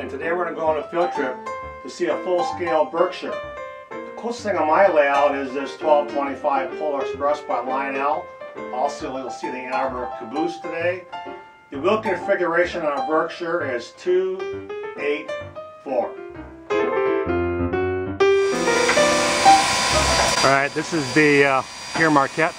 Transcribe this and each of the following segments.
and today we're going to go on a field trip to see a full-scale Berkshire. The coolest thing on my layout is this 1225 Polar Express by Lionel. Also, you'll see the Ann Arbor Caboose today. The wheel configuration on a Berkshire is 2-8-4. Alright, this is the Pere Marquette.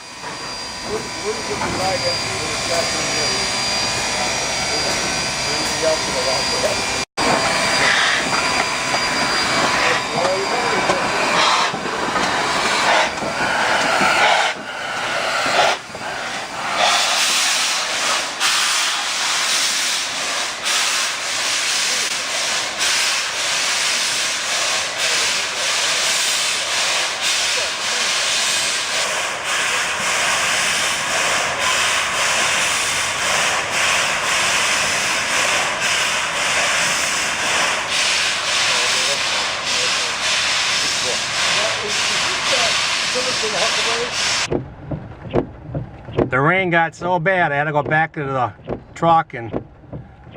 The rain got so bad I had to go back to the truck and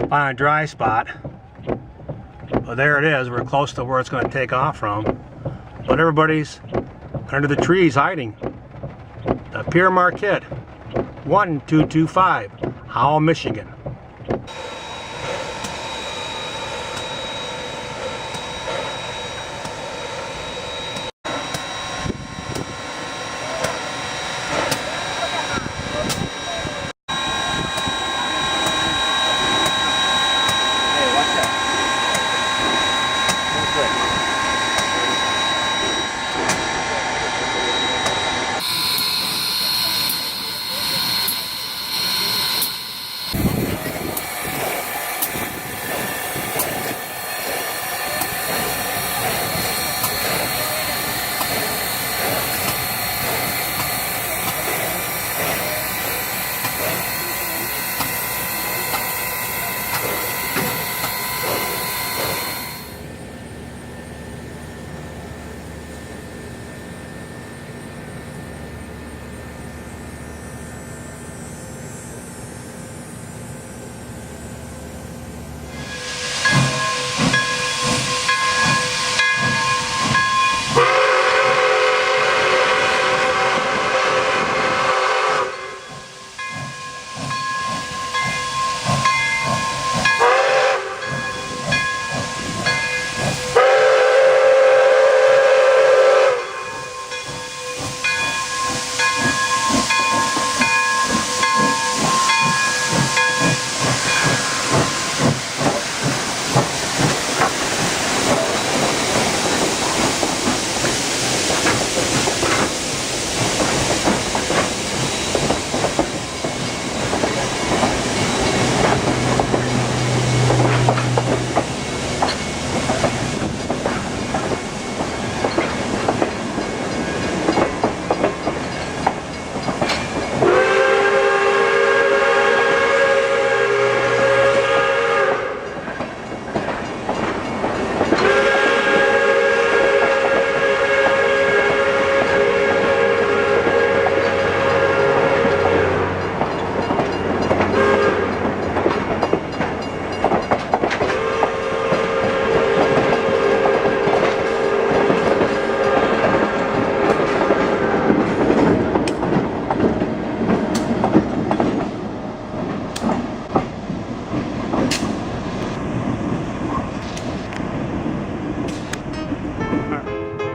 find a dry spot. But there it is. We're close to where it's going to take off from. But everybody's under the trees hiding. The Pere Marquette 1225, Howell, Michigan.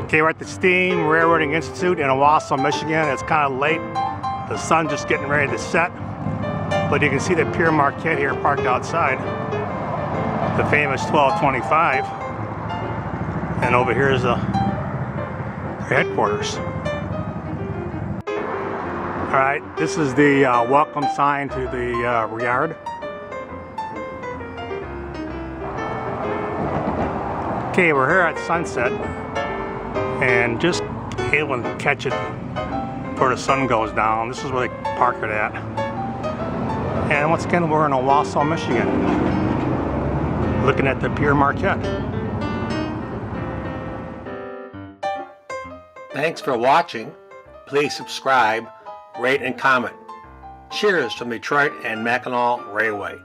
Okay, we're at the Steam Railroading Institute in Owosso, Michigan. It's kind of late. The sun's just getting ready to set. But you can see the Pere Marquette here parked outside. The famous 1225. And over here is their headquarters. Alright, this is the welcome sign to the yard. Okay, we're here at sunset. And just able to catch it before the sun goes down. This is where they park it at. And once again, we're in Owosso, Michigan, looking at the Pere Marquette. Thanks for watching. Please subscribe, rate, and comment. Cheers from Detroit and Mackinac Railway.